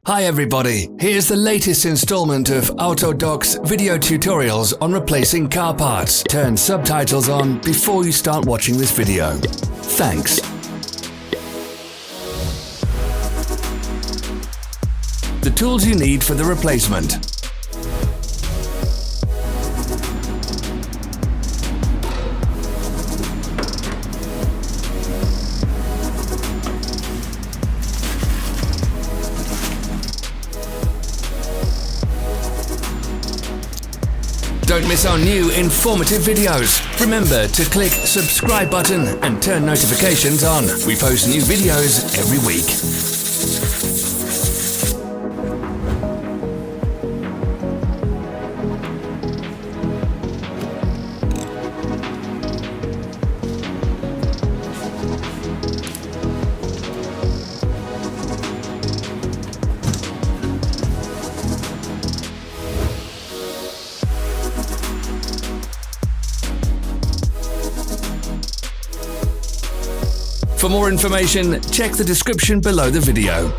Hi everybody, here's the latest installment of Autodoc's video tutorials on replacing car parts. Turn subtitles on before you start watching this video. Thanks. The tools you need for the replacement. Don't miss our new informative videos. Remember to click subscribe button and turn notifications on. We post new videos every week. For more information, check the description below the video.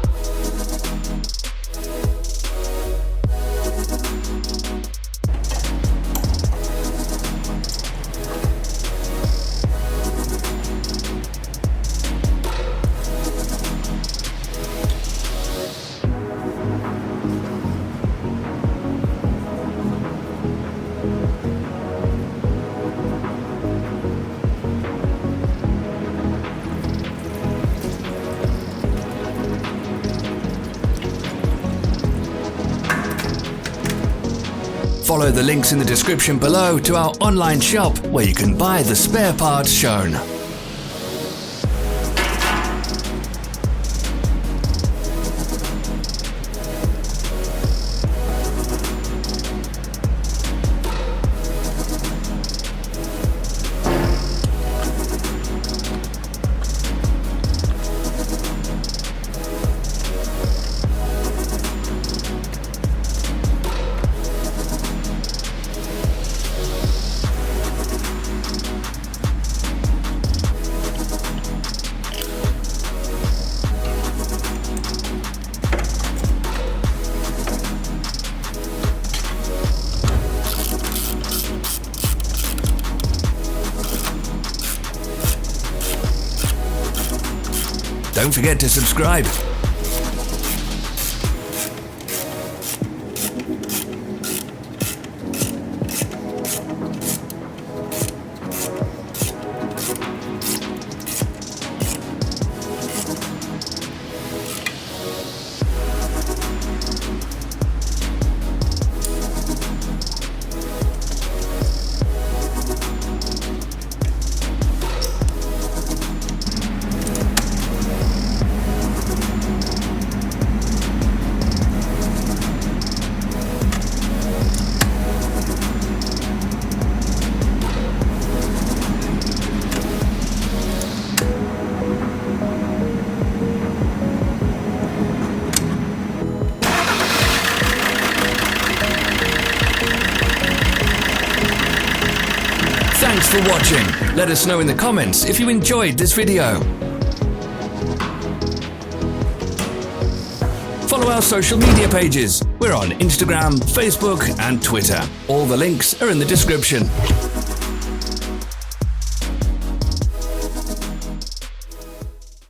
Follow the links in the description below to our online shop where you can buy the spare parts shown. Don't forget to subscribe. Thanks for watching. Let us know in the comments if you enjoyed this video. Follow our social media pages. We're on Instagram, Facebook and Twitter. All the links are in the description.